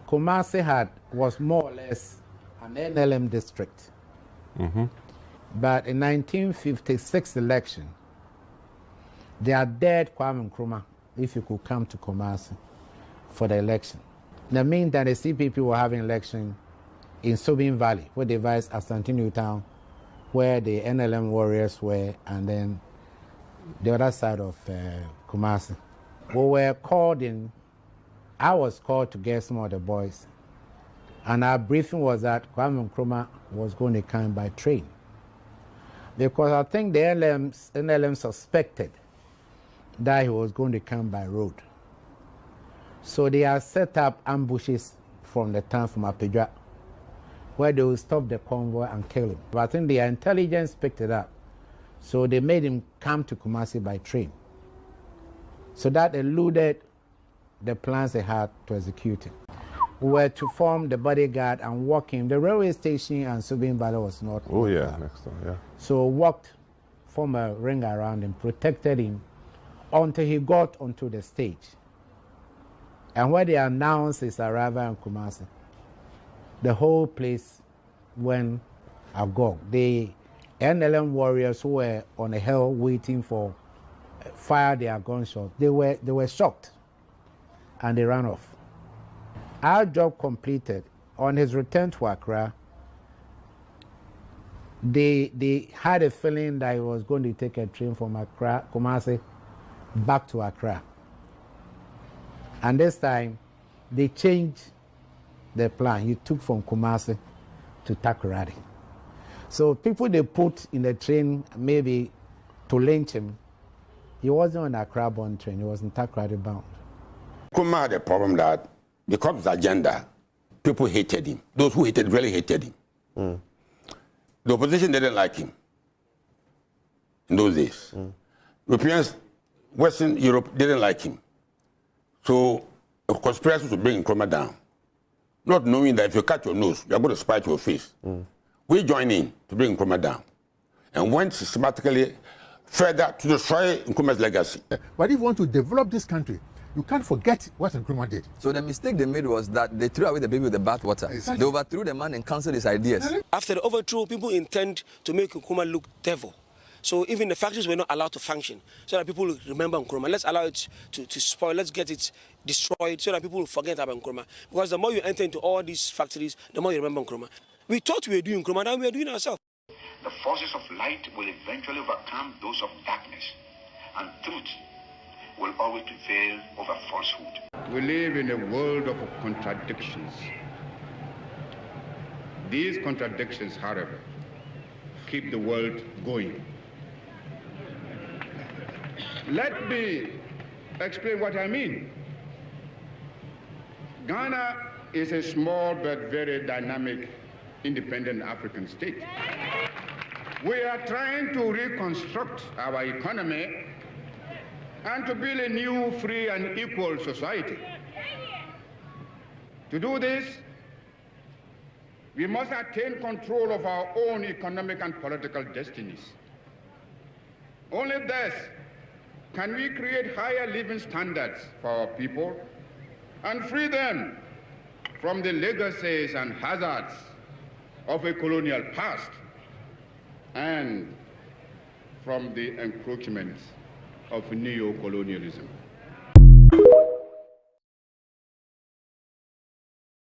Kumasi was more or less an NLM district. But in 1956 election, they are dead Kwame Nkrumah if you could come to Kumasi for the election. In the meantime, the CPP were having election in Sobin Valley, where they vice Asante New Town, where the NLM warriors were, and then the other side of Kumasi. We were called in, I was called to get some of the boys, and our briefing was that Kwame Nkrumah was going to come by train. Because I think the NLM suspected that he was going to come by road. So they have set up ambushes from the town from Apedra, where they will stop the convoy and kill him. But I think the intelligence picked it up. So they made him come to Kumasi by train. So that eluded the plans they had to execute him. We were to form the bodyguard and walk him. The railway station and Subin Valley was not. Oh, yeah, next door, yeah. So walked, formed a ring around him, protected him until he got onto the stage. And when they announced his arrival in Kumasi, the whole place went agog. The NLM warriors who were on a hill waiting for fire their gunshots, they were shocked and they ran off. Our job completed. On his return to Accra, they had a feeling that he was going to take a train from Accra, Kumasi, back to Accra. And this time, they changed the plan. He took from Kumasi to Takoradi. So people they put in the train maybe to lynch him, he wasn't on Accra-bound train, he was in Takoradi bound. Nkrumah had a problem that because of his agenda, people hated him. Those who hated really hated him. The opposition didn't like him in those days. Europeans, Western Europe didn't like him. So a conspiracy to bring Nkrumah down, not knowing that if you cut your nose, you're going to spite your face. We joined in to bring Nkrumah down and went systematically further to destroy Nkrumah's legacy. But if you want to develop this country, you can't forget what Nkrumah did. So the mistake they made was that they threw away the baby with the bathwater. Exactly. They overthrew the man and cancelled his ideas. After the overthrow, people intend to make Nkrumah look devil. So even the factories were not allowed to function so that people will remember Nkrumah. Let's allow it to spoil, let's get it destroyed so that people will forget about Nkrumah. Because the more you enter into all these factories, the more you remember Nkrumah. We thought we were doing Nkrumah, now we are doing ourselves. The forces of light will eventually overcome those of darkness, and truth will always prevail over falsehood. We live in a world of contradictions. These contradictions, however, keep the world going. Let me explain what I mean. Ghana is a small but very dynamic, independent African state. We are trying to reconstruct our economy and to build a new, free, and equal society. To do this, we must attain control of our own economic and political destinies. Only thus can we create higher living standards for our people and free them from the legacies and hazards of a colonial past and from the encroachments of neo-colonialism.